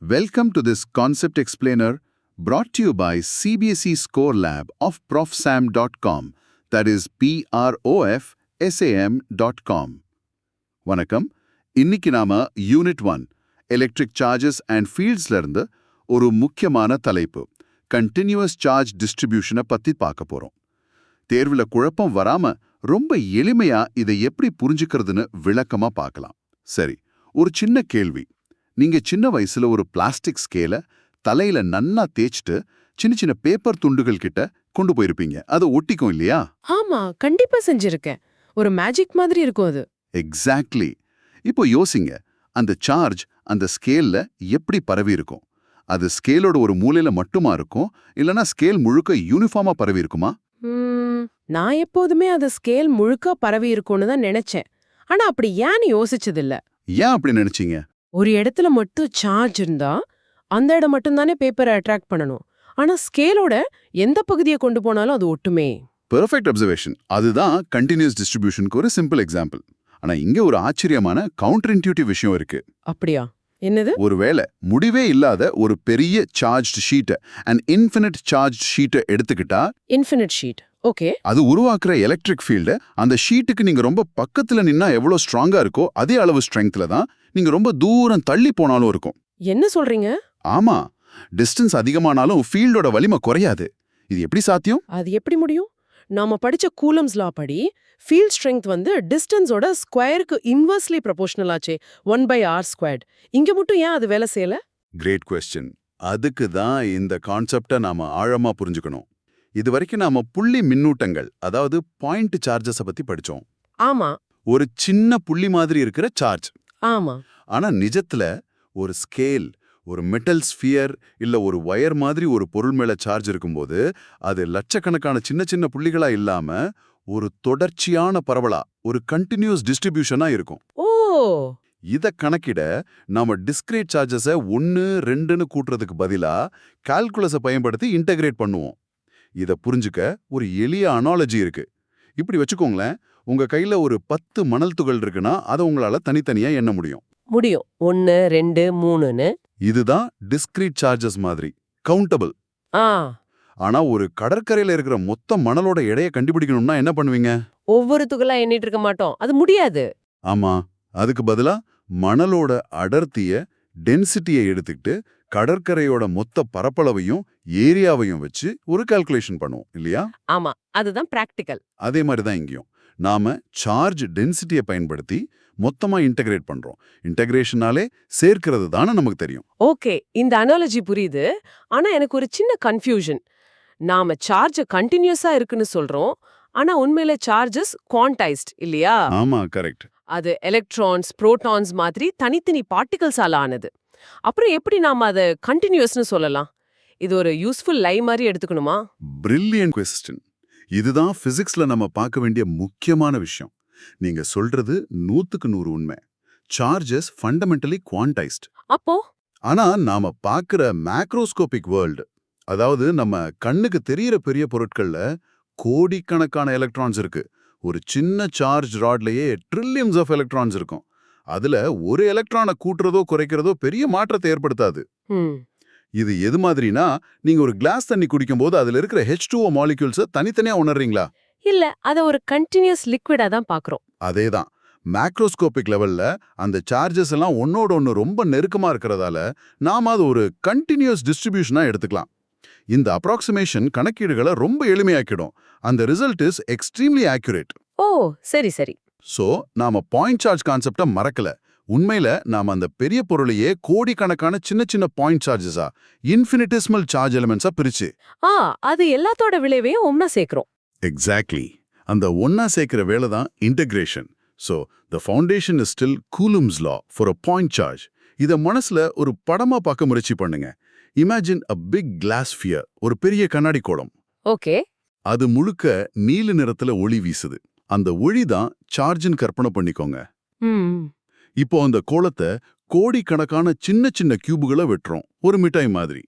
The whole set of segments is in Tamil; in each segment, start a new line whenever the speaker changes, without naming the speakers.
Welcome to this concept explainer brought to you by CBSE Score Lab of profsam.com, that is profsam.com. வணக்கம். இன்னைக்கு நாம யூனிட் 1 எலக்ட்ரிக் சார்ஜஸ் அண்ட் ஃபீல்ட்ஸ்ல இருந்து ஒரு முக்கியமான தலைப்பு கண்டினியூஸ் சார்ஜ் டிஸ்ட்ரிபியூஷனை பத்தி பார்க்க போறோம். தேர்வுல குழப்பம் வராம ரொம்ப எளிமையா இதை எப்படி புரிஞ்சுக்கிறதுன்னு விளக்கமா பார்க்கலாம். சரி, ஒரு சின்ன கேள்வி. நீங்க சின்ன வயசுல ஒரு பிளாஸ்டிக் ஸ்கேல தலையில நன்னா தேய்ச்சிட்டு சின்ன சின்ன பேப்பர் துண்டுகள் கிட்ட கொண்டு போயிருப்பீங்க. அது ஒட்டிக்கும் இல்லையா?
ஆமா, கண்டிப்பா செஞ்சிருக்கேன். ஒரு மேஜிக் மாதிரி இருக்கும் அது.
எக்ஸாக்ட்லி. இப்போ யோசிங்க, அந்த சார்ஜ் அந்த ஸ்கேல்ல எப்படி பரவி இருக்கும்? அது ஸ்கேலோட ஒரு மூலையில மட்டுமா இருக்கும், இல்லனா ஸ்கேல் முழுக்க யூனிஃபார்மா பரவி இருக்குமா?
நான் எப்போதுமே அது ஸ்கேல் முழுக்க பரவி இருக்கும்னு தான் நினைச்சேன். ஆனா அப்படி ஏன்னு யோசிச்சதில்ல.
ஏன் அப்படி நினைச்சீங்க?
ஒரு இடத்துல மட்டும் சார்ஜ் இருந்தா அந்த இடம் மட்டும்தானே பேப்பரை அட்ராக்ட் பண்ணணும். ஆனா ஸ்கேலோட எந்த பகுதியை கொண்டு போனாலும் அது ஒட்டுமே.
Perfect observation. அதுதான் கண்டினியூஸ் டிஸ்ட்ரிபியூஷனுக்கு ஒரு சிம்பிள் எக்ஸாம்பிள். ஆனா இங்க ஒரு ஆச்சரியமான கவுண்டர் இன்ட்யூட்டிவ் விஷயம் இருக்கு.
அப்படியா? என்னது?
ஒருவேளை முடிவே இல்லாத ஒரு பெரிய சார்ஜ்டு ஷீட்டை அண்ட் இன்ஃபினிட் சார்ஜ் ஷீட்டை எடுத்துக்கிட்டா,
இன்ஃபினிட் ஷீட், ஓகே,
அது உருவாக்குற எலக்ட்ரிக் ஃபீல்டு அந்த ஷீட்டுக்கு நீங்க ரொம்ப பக்கத்துல நின்னா எவ்வளவு ஸ்ட்ராங்கா இருக்கோ அதே அளவு ஸ்ட்ரெங்க்ல தான் நீங்க ரொம்ப தூரம் தள்ளி போனாலும் இருக்கும்.
என்ன சொல்றீங்க?
ஆமா, டிஸ்டன்ஸ் அதிகமானாலும் ஃபீல்டோட வலிமை குறையாது. இது எப்படி சாத்தியம்?
அது எப்படி முடியும்? நாம படிச்ச கூலம்ஸ் லா படி ஃபீல்ட் ஸ்ட்ரெங்த் டிஸ்டன்ஸோட ஸ்கொயருக்கு இன்வெர்ஸ்லி ப்ரொபோர்ஷனல் ஆச்சே, 1/r². இங்க மட்டும் ஏன் அது வேலை செய்யல?
Great question. அதுக்கு தான் இந்த கான்செப்டை நாம ஆழமா புரிஞ்சுக்கணும். இது வரைக்கும் நாம புள்ளி மின்னூட்டங்கள், அதாவது பாயிண்ட் சார்ஜஸை பத்தி படிச்சோம்.
ஆமா.
ஒரு சின்ன புள்ளி மாதிரி இருக்கிற சார்ஜ்.
ஆமா.
ஆனா நிஜத்துல ஒரு ஸ்கேல், ஒரு மெட்டல் ஸ்பியர் இல்ல ஒரு வயர் மாதிரி ஒரு பொருள் மேல சார்ஜ் இருக்கும்போது அது லட்சக்கணக்கான சின்ன சின்ன புள்ளிகளா இல்லாம ஒரு தொடர்ச்சியான பரவலா, ஒரு கண்டினியூஸ் டிஸ்ட்ரிபியூஷனா இருக்கும்.
ஓ,
இத கணக்கிட நாம டிஸ்கிரீட் சார்ஜஸை 1, 2ன்னு கூட்டுறதுக்கு பதிலா கால்குலஸை பயன்படுத்தி இன்டகிரேட் பண்ணுவோம். இத புரிஞ்சுக்க ஒரு எளிய அனாலஜி இருக்கு. இப்படி வச்சுக்கோங்களேன், உங்க கையில ஒரு 10 மணல் துகள் இருக்குன்னா அதை உங்களால தனித்தனியா எண்ண முடியும்.
1, 2, 3ன்னு.
இதுதான் டிஸ்கிரீட் சார்ஜஸ் மாதிரி கவுண்டபிள். ஆனா ஒரு கடற்கரையில இருக்கிற மொத்த மணலோட எடையை கண்டுபிடிக்கணும்னா என்ன பண்ணுவீங்க?
ஒவ்வொரு துகளா எண்ணிட்டு இருக்க மாட்டோம், அது முடியாது.
ஆமா, அதுக்கு பதிலா மணலோட அடர்த்திய, டென்சிட்டியை எடுத்துக்கிட்டு கடற்கரையோட மொத்த பரப்பளவையும் ஏரியாவையும் வச்சு ஒரு கால்குலேஷன் பண்ணுவோம் இல்லையா?
ஆமா, அதுதான் பிராக்டிக்கல்.
அதே மாதிரி தான் இங்கேயும் நாம சார்ஜ் டென்சிட்டியை பயன்படுத்தி மொத்தமா இன்டகிரேட் பண்றோம். இன்டகிரேஷனாலே சேர்க்கிறது தானே நமக்கு தெரியும்.
ஓகே, இந்த அனாலஜி புரியுது. ஆனா எனக்கு ஒரு சின்ன கன்ஃபியூஷன். நாம சார்ஜ் கண்டினியூஸா இருக்குன்னு சொல்றோம், ஆனா உண்மையில சார்ஜஸ் குவான்டைஸ்ட் இல்லையா?
ஆமா, கரெக்ட்.
அது எலக்ட்ரான்ஸ், புரோட்டான்ஸ் மாதிரி தனித்தனி பார்ட்டிகல்ஸால ஆனது. அப்புறம் எப்படி நாம அதை கண்டினியூஸ்னு சொல்லலாம்? இது ஒரு யூஸ்ஃபுல் லை மாதிரி எடுத்துக்கணுமா?
Brilliant question. இதுதான் பிசிக்ஸ்ல நம்ம பார்க்க வேண்டிய முக்கியமான விஷயம். நீங்க சொல்றது 100க்கு 100 உண்மை. Charges fundamentally quantised.
அப்போ
ஆனா நாம பார்க்கிற மேக்ரோஸ்கோபிக் வேர்ல்டு, அதாவது நம்ம கண்ணுக்கு தெரியற பெரிய பொருட்கள்ல கோடிக்கணக்கான எலக்ட்ரான்ஸ் இருக்கு. ஒரு சின்ன சார்ஜ் ராட்லயே ட்ரில்லியன்ஸ் ஆஃப் எலக்ட்ரான்ஸ் இருக்கும். அதுல ஒரு எலக்ட்ரானை கூட்டுறதோ குறைக்கிறதோ பெரிய மாற்றத்தை ஏற்படுத்தாது. இது எது மாதிரினா, நீங்க ஒரு கிளாஸ் தண்ணி குடிக்கும்போது அதுல இருக்கிற H2O மாலிக்யூல்ஸை தனித்தனியா உணர்றீங்களா?
இல்ல, அத ஒரு கண்டினியூஸ் லிக்விடா தான் பாக்குறோம்.
அதேதான். மேக்ரோஸ்கோபிக் லெவல்ல அந்த சார்ஜஸ் எல்லாம் ஒன்னோட ஒன்னு ரொம்ப நெருக்கமா இருக்கிறதால நாம அது ஒரு கண்டினியூஸ் டிஸ்ட்ரிபியூஷனா எடுத்துக்கலாம். இந்த அப்ராக்சிமேஷன் கணக்கீடுகளை ரொம்ப எளிமையாக்கிடும். அந்த ரிசல்ட் இஸ் எக்ஸ்ட்ரீம்லி ஆக்யூரேட்.
ஓ, சரி சரி.
சோ நாம பாயிண்ட் சார்ஜ் கான்செப்டை மறக்கல. உண்மையில நாம அந்த பெரிய பொருளையே கோடிக்கணக்கான சின்ன சின்ன பாயிண்ட் சார்ஜஸா, இன்ஃபினிட்டிசிமல் சார்ஜ் எலிமெண்ட்ஸா பிரிச்சு
அது எல்லாத்தோட விளைவையும் ஒண்ணா சேர்க்கிறோம்.
எக்ஸாக்ட்லி. அந்த ஒன்னா சேர்க்கிற வேலை தான் integration. So the foundation is still Coulomb's law for a point charge. இதை மனசுல ஒரு படமா பார்க்க முயற்சி பண்ணுங்க. Imagine a big glass sphere, ஒரு பெரிய கண்ணாடி கோளம்.
ஓகே.
அது முழுக்க நீல நிறத்துல ஒளி வீசுது. அந்த ஒளி தான் சார்ஜ்னு கற்பனை பண்ணிக்கோங்க. இப்போ அந்த கோளத்தை கோடிக்கணக்கான சின்ன சின்ன கியூபுகளை வெட்டுறோம், ஒரு மிட்டாய் மாதிரி.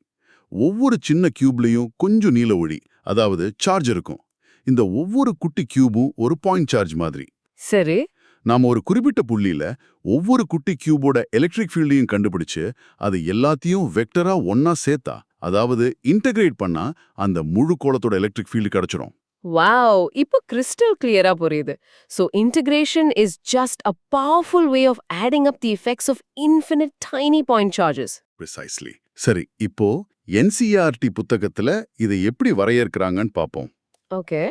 ஒவ்வொரு சின்ன கியூப்லயும் கொஞ்சம் நீல ஒளி, அதாவது சார்ஜ் இருக்கும். இந்த ஒவ்வொரு குட்டி கியூபும் ஒரு பாயிண்ட் சார்ஜ் மாதிரி.
சரி.
நாம ஒரு குறிப்பிட்ட புள்ளியில ஒவ்வொரு குட்டி கியூபோட எலக்ட்ரிக் ஃபீல்டையும் கண்டுபிடிச்சு அது எல்லாத்தையும் வெக்டரா ஒன்னா சேர்த்தா, அதாவது இன்டகிரேட் பண்ணா அந்த முழு கோளத்தோட எலக்ட்ரிக் ஃபீல்டு கிடைச்சிரும்.
வாவ்! இப்போ கிறிஸ்டல் கிளியரா புரியுது. So integration is just a powerful way of adding up the effects of infinite tiny point charges.
Precisely. சரி, இப்போ NCERT புத்தகத்துல இதை எப்படி வரையறுக்கறாங்கன்னு பாப்போம்.
Okay.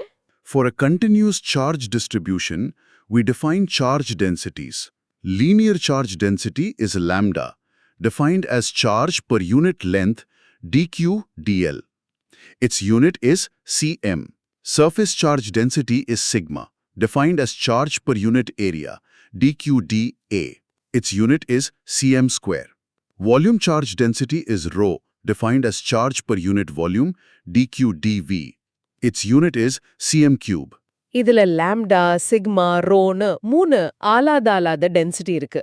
For a continuous charge distribution, we define charge densities. Linear charge density is lambda, defined as charge per unit length dq dl. Its unit is cm. Surface charge density is sigma, defined as charge per unit area dq dA. Its unit is cm square. Volume charge density is rho, defined as charge per unit volume dq dV. Its unit is cm cube.
இதுல லாம்டா, சிக்மா, ரோன்னு 3 ஆலாத டென்சிட்டி இருக்கு.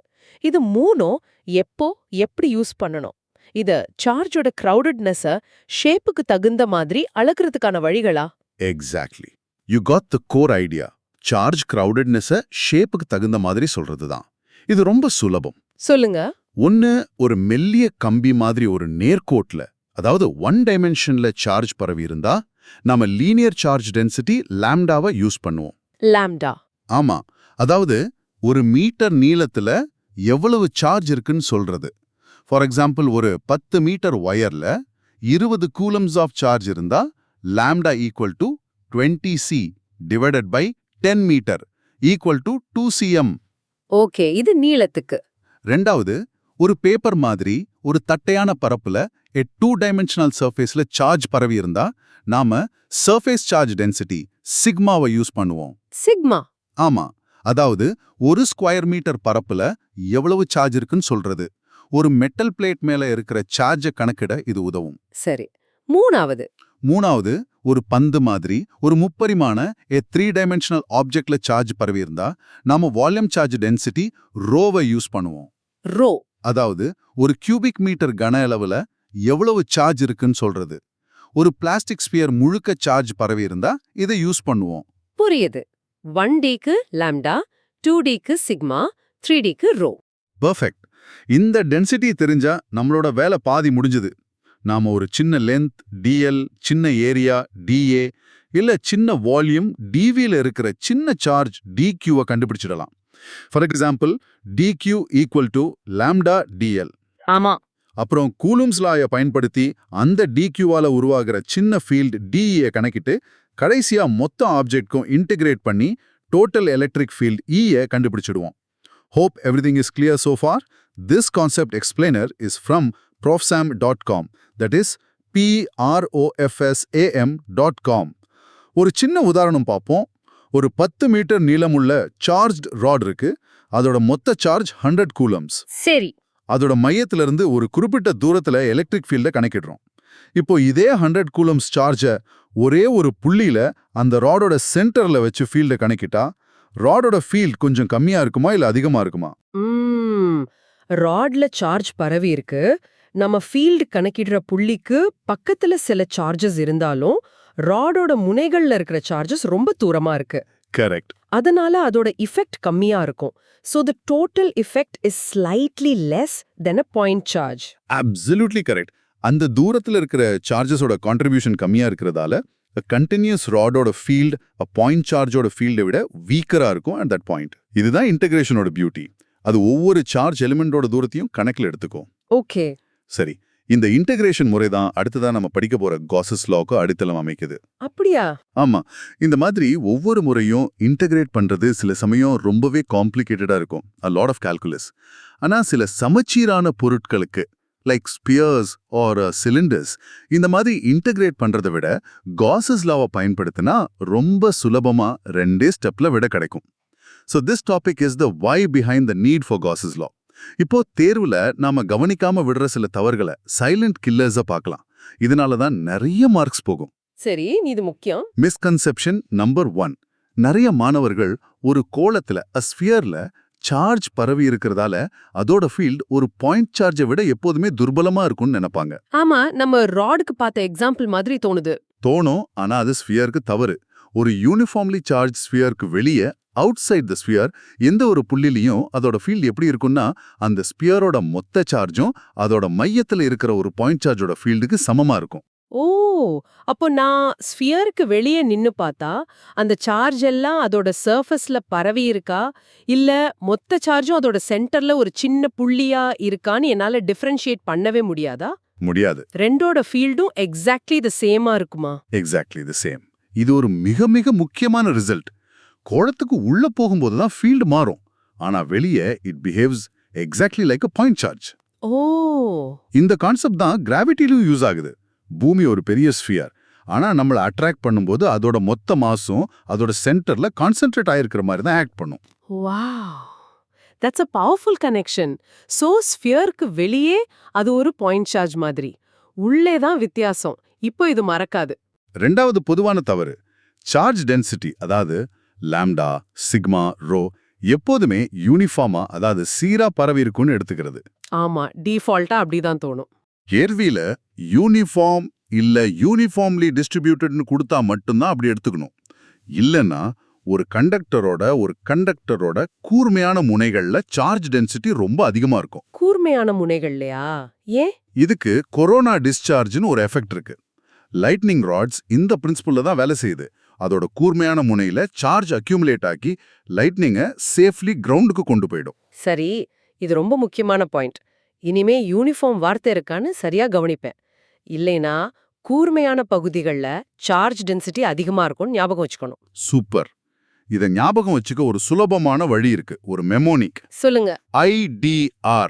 இது மூணும் எப்போ எப்படி யூஸ் பண்ணணும்? இத சார்ஜோட கிரவுடட்னஸ ஷேப்புக்கு தகுந்த மாதிரி அளக்கிறதுக்கான வழிகளா?
Exactly. You got the core idea. Charge crowdedness-அ ஷேப்புக்கு தகுந்த மாதிரி சொல்றதுதான். இது ரொம்ப சுலபம்.
சொல்லுங்க.
ஒன்னு, ஒரு மெல்லிய கம்பி மாதிரி ஒரு நேர்கோட்ல, அதாவது ஒன் டைமென்ஷன்ல சார்ஜ் பரவி இருந்தா நாம லீனியர் சார்ஜ் டென்சிட்டி லாம்டாவை யூஸ் பண்ணுவோம்.
லாம்டா.
ஆமா, அதாவது ஒரு மீட்டர் நீளத்துல எவ்வளவு சார்ஜ் இருக்குன்னு சொல்றது. ஃபார் எக்ஸாம்பிள், ஒரு 10 மீட்டர் ஒயர்ல 20 கூலம்ஸ் ஆஃப் சார்ஜ் இருந்தா lambda equal to 20c divided by 10 metre equal to 2cm.
Okay, இது நீளத்துக்கு.
ரெண்டாவது, ஒரு பேப்பர் மாதிரி ஒரு தட்டையான பரப்புல a 2-dimensional சர்ஃபேஸ்ல சார்ஜ் பரவி இருந்தா நாம சர்ஃபேஸ் சார்ஜ் டென்சிட்டி சிக்மாவை யூஸ் பண்ணுவோம்.
சிக்மா.
ஆமா, அதாவது ஒரு ஸ்கொயர் மீட்டர் பரப்புல எவ்வளவு சார்ஜ் இருக்குன்னு சொல்றது. ஒரு மெட்டல் பிளேட் மேல இருக்கிற சார்ஜை கணக்கிட இது உதவும்.
சரி. மூணாவது,
ஒரு பந்து மாதிரி ஒரு முப்பரிமாண a 3-dimensional ஆப்ஜெக்ட்ல சார்ஜ் பரவி இருந்தா நாம வால்யூம் சார்ஜ் டென்சிட்டி ரோவை யூஸ் பண்ணுவோம்.
ரோ.
அதாவது ஒரு கியூபிக் மீட்டர் கன அளவுல எவ்வளவு சார்ஜ் இருக்குன்னு சொல்றது. ஒரு பிளாஸ்டிக் ஸ்பியர் முழுக்க சார்ஜ் பரவி இருந்தா இதை யூஸ் பண்ணுவோம்.
புரியுது. 1Dக்கு லாம்டா, 2Dக்கு சிக்மா, 3Dக்கு ரோ.
பெர்ஃபெக்ட். இந்த டென்சிட்டி தெரிஞ்சா நம்மளோட வேலை பாதி முடிஞ்சது. நாம ஒரு சின்ன லென்த் dl, சின்ன ஏரியா dA, இல்ல சின்ன வால்யூம் dVல இருக்கிற சின்ன சார்ஜ் dqவை கண்டுபிடிச்சிடலாம். For example, dq equal to lambda dl.
ஆமா.
அப்புறம் கூலும்ஸ் லாயை பயன்படுத்தி அந்த dqவால உருவாகிற சின்ன ஃபீல்டு dE கணக்கிட்டு கடைசியா மொத்த ஆப்ஜெக்ட்க்கும் இன்டிகிரேட் பண்ணி total electric field E கண்டுபிடிச்சிடுவோம். Hope everything is clear so far. This concept explainer is from profsam.com. That is profsam.com. ஒரு சின்ன உதாரணம் பார்ப்போம். ஒரு 10 மீட்டர் நீளமுள்ள சார்ஜ்ட் ராட் இருக்கு. அதோட மொத்த சார்ஜ் 100 கூலம்ஸ்.
சரி.
அதோட மையத்திலிருந்து ஒரு குறிப்பிட்ட தூரத்துல எலக்ட்ரிக் ஃபீல்டை கணக்கிடுறோம். இப்போ இதே 100 கூலம்ஸ் சார்ஜை ஒரே ஒரு புள்ளியில அந்த ராடோட சென்டர்ல வச்சு ஃபீல்டை கணக்கிட்டா ராடோட ஃபீல்ட் கொஞ்சம் கம்மியா இருக்குமா இல்ல அதிகமா இருக்குமா?
ராட்ல சார்ஜ் பரவி இருக்கு. நம்ம ஃபீல்டு கணக்கிடுற புள்ளிக்கு பக்கத்துல சில சார்ஜஸ் இருந்தாலும் ராடோட முனைகள்ல இருக்கிற சார்ஜஸ் ரொம்ப தூரமா இருக்கு.
கரெக்ட்.
அதனால அதோட இஃபெக்ட் கம்மியா இருக்கும். So the total effect is slightly less than a point charge.
Absolutely correct. அந்த தூரத்துல இருக்கிற சார்ஜஸோட கான்ட்ரிபியூஷன் கம்மியா இருக்கிறதால கண்டினியூஸ் ராடோட ஃபீல்ட் பாயிண்ட் சார்ஜோட ஃபீல்டை விட வீக்கரா இருக்கும் at that point. இதுதான் இன்டகிரேஷனோட பியூட்டி. அது ஒவ்வொரு சார்ஜ் எலிமெண்டோட தூரத்தையும் கணக்கில் எடுத்துக்கும்.
ஓகே.
சரி, இந்த இன்டகிரேஷன் முறை தான் அடுத்ததா நம்ம படிக்க போற காசஸ் லாக்கு அடித்தளம் அமைக்குது.
அப்படியா?
ஆமா, இந்த மாதிரி ஒவ்வொரு முறையும் இன்டகிரேட் பண்றது சில சமயம் ரொம்பவே காம்ப்ளிகேட்டடா இருக்கும். a lot of calculus. ஆனா சில சமச்சீரான பொருட்களுக்கு லைக் ஸ்பியர்ஸ் ஆர் சிலிண்டர்ஸ் இந்த மாதிரி இன்டகிரேட் பண்றதை விட காசஸ் லாவை பயன்படுத்தினா ரொம்ப சுலபமா 2 ஸ்டெப்ல விட கிடைக்கும். So this topic is the why behind the need for Gauss's law. இப்போ தேர்வுல நாம கவனிக்காம விடுற சில தவறுகளை சைலண்ட் கில்லர்ஸா பார்க்கலாம். இதனால தான் நிறைய மார்க்ஸ் போகும்.
சரி, இது முக்கியம்.
Misconception number 1. நிறைய மாணவர்கள் ஒரு கோளத்துல ஸ்பியர்ல சார்ஜ் பரவி இருக்கிறதால அதோட ஃபீல்ட் ஒரு பாயிண்ட் சார்ஜை விட எப்போதுமே துர்பலமா இருக்கும்னு நினைப்பாங்க.
ஆமா, நம்ம ராடுக்கு பார்த்த எக்ஸாம்பிள் மாதிரி தோணுது.
தோணும், ஆனா அது ஸ்பியருக்கு தவறு. ஒரு யூனிஃபார்ம்லி சார்ஜ் ஸ்பியருக்கு வெளியே அவுட் சைட் த ஸ்பியர் எந்த ஒரு புள்ளிலையும் அதோட ஃபீல்டு எப்படி இருக்கும்னா அந்த ஸ்பியரோட மொத்த சார்ஜும் அதோட மையத்துல இருக்கிற ஒரு பாயிண்ட் சார்ஜோட ஃபீல்டுக்கு சமமா இருக்கும்.
ஓ, அப்போ நான் ஸ்பியருக்கு வெளியே நின்னு பார்த்தா அந்த சார்ஜ் எல்லாம் அதோட சர்ஃபேஸ்ல பரவி இருக்கா இல்ல மொத்த சார்ஜும் அதோட சென்டர்ல ஒரு சின்ன புள்ளியா இருக்கான்னு என்னால டிஃபரன்ஷியேட் பண்ணவே முடியாதா?
முடியாது.
ரெண்டோட ஃபீல்டும் எக்ஸாக்ட்லி த சேமா இருக்குமா?
Exactly the same. இது ஒரு மிக மிக முக்கியமான ரிசல்ட். கோளத்துக்கு உள்ள போகும்போது தான் ஃபீல்டு மாறும். ஆனா வெளியே it behaves exactly like a point charge.
ஓ,
இந்த கான்செப்ட் தான் கிராவிட்டிலும் யூஸ் ஆகுது. பூமி ஒரு பெரிய ஸ்பியர். ஆனா நம்மள அட்ராக்ட் பண்ணும்போது அதோட மொத்த மாசும் அதோட சென்டர்ல கான்சென்ட்ரேட் ஆயிருக்கிற மாதிரி தான் ஆக்ட் பண்ணும்.
Wow, that's a powerful connection. So ஸ்பியருக்கு வெளியே அது ஒரு பாயிண்ட் சார்ஜ் மாதிரி, உள்ளே தான் வித்தியாசம். இப்போ இது மறக்காது.
ரெண்டாவது பொதுவான தவறு சார்ஜ் டென்சிட்டி, அதாவது லாம்டா, சிக்மா, ரோ எப்போதுமே யூனிஃபார்மா, அதாவது சீரா பரவி இருக்குன்னு எடுத்துக்கிறது.
ஆமா, டிஃபால்ட்டா அப்படிதான் தோணும்.
கேள்வியில யூனிஃபார்ம் இல்ல யூனிஃபார்ம்லி டிஸ்ட்ரிபியூட்டட்னு கொடுத்தா மட்டும்தான் அப்படி எடுத்துக்கணும். இல்லைன்னா ஒரு கண்டக்டரோட கூர்மையான முனைகள்ல சார்ஜ் டென்சிட்டி ரொம்ப அதிகமா இருக்கும்.
கூர்மையான முனைகள்லையா? ஏன்?
இதுக்கு கொரோனா டிஸ்சார்ஜ்னு ஒரு எஃபெக்ட் இருக்கு. லைட்னிங் ராட்ஸ் இந்த பிரின்சிபல்ல தான் வேலை செய்யுது. அதோட கூர்மையான முனையில சார்ஜ் அக்யூமுலேட் ஆக்கி லைட்னிங்கை சேஃப்லி கிரவுண்டுக்கு கொண்டு போயிடும்.
சரி, இது ரொம்ப முக்கியமான பாயிண்ட். இனிமே யூனிஃபார்ம் வார்த்தை இருக்கான்னு சரியா கவனிப்பேன். இல்லைனா கூர்மையான பகுதிகள்ல சார்ஜ் டென்சிட்டி அதிகமா இருக்கும்னு ஞாபகம் வச்சுக்கணும்.
சூப்பர். இத ஞாபகம் வச்சுக்க ஒரு சுலபமான வழி இருக்கு, ஒரு மெமோனிக்.
சொல்லுங்க.
IDR.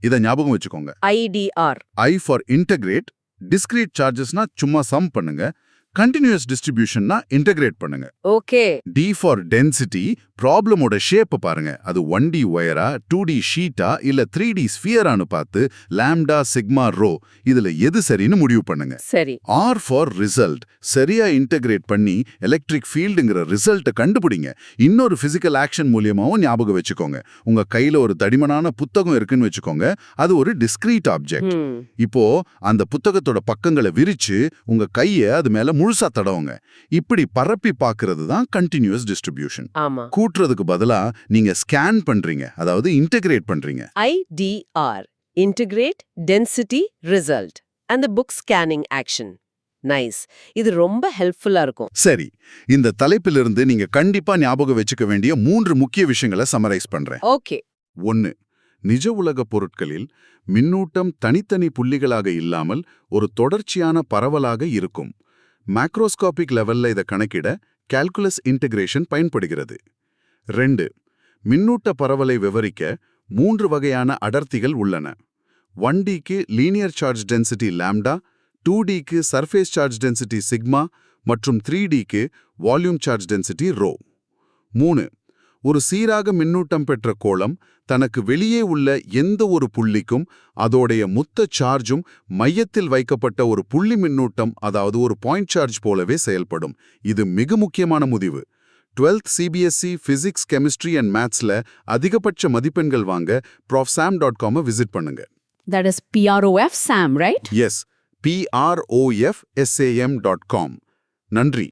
இத ஞாபகம் வச்சுக்கோங்க.
IDR.
I for integrate, discrete சார்ஜஸ்னா சும்மா சம் பண்ணுங்க, கண்டினியூஸ் டிஸ்ட்ரிபியூஷன்னா இன்டகிரேட் பண்ணுங்க.
ஓகே.
D ஃபார் டென்சிட்டி, ப்ராப்ளமோட ஷேப்பை பாருங்க. அது 1D ஒயரா, 2D ஷீட்டா இல்ல 3D ஸ்பியரானு பார்த்து லாம்டா, சிக்மா, ரோ இதுல எது சரின்னு முடிவு பண்ணுங்க.
சரி.
R ஃபார் ரிசல்ட், சரியா இன்டகிரேட் பண்ணி எலக்ட்ரிக் ஃபீல்டுங்கிற ரிசல்ட்டை கண்டுபிடிங்க. இன்னொரு பிசிக்கல் ஆக்ஷன் மூலியமாவும் ஞாபகம் வச்சுக்கோங்க. உங்க கையில ஒரு தடிமனான புத்தகம் இருக்குன்னு வச்சுக்கோங்க, அது ஒரு டிஸ்கிரீட் ஆப்ஜெக்ட். இப்போ அந்த புத்தகத்தோட பக்கங்களை விரிச்சு உங்க கையை அது மேல முழுசா தடவுங்க. இப்படி பரப்பி பார்க்கிறது தான் கண்டினியூஸ் டிஸ்ட்ரிபியூஷன்.
ஆமா.
கூட்டுறதுக்கு பதிலா நீங்க ஸ்கேன் பண்றீங்க, அதாவது இன்டகிரேட் பண்றீங்க.
IDR, Integrate Density Result and the book scanning action. Nice. இது ரொம்ப ஹெல்ப்ஃபுல்லா இருக்கும்.
சரி, இந்த தலைப்பிலிருந்து நீங்க கண்டிப்பா ஞாபகம் வச்சுக்க வேண்டிய 3 முக்கிய விஷயங்களை சமரைஸ் பண்றேன்.
ஓகே.
1. நிஜ உலக பொருட்களில் மின்னூட்டம் தனித்தனி புள்ளிகளாக இல்லாமல் ஒரு தொடர்ச்சியான பரவலாக இருக்கும். மேக்ரோஸ்கோபிக் லெவல்ல இதை கணக்கிட கால்குலஸ் இன்டகிரேஷன் பயன்படுகிறது. 2. மின்னூட்ட பரவலை விவரிக்க 3 வகையான அடர்த்திகள் உள்ளன. 1Dக்கு லீனியர் சார்ஜ் டென்சிட்டி லாம்டா, 2Dக்கு சர்ஃபேஸ் சார்ஜ் டென்சிட்டி சிக்மா மற்றும் 3Dக்கு வால்யூம் சார்ஜ் டென்சிட்டி ரோ. 3. ஒரு சீராக மின்னூட்டம் பெற்ற கோளம் தனக்கு வெளியே உள்ள எந்த ஒரு புள்ளிக்கும் அதோடைய மொத்த சார்ஜும் மையத்தில் வைக்கப்பட்ட ஒரு புள்ளி மின்னூட்டம், அதாவது ஒரு பாயிண்ட் சார்ஜ் போலவே செயல்படும். இது மிக முக்கியமான முடிவு. 12th CBSE physics, chemistry and மேத்ஸ்ல அதிகபட்ச மதிப்பெண்கள் வாங்க profsam.com விசிட் பண்ணுங்க.
That is PROF SAM, right?
Yes, PROFSAM.com. நன்றி.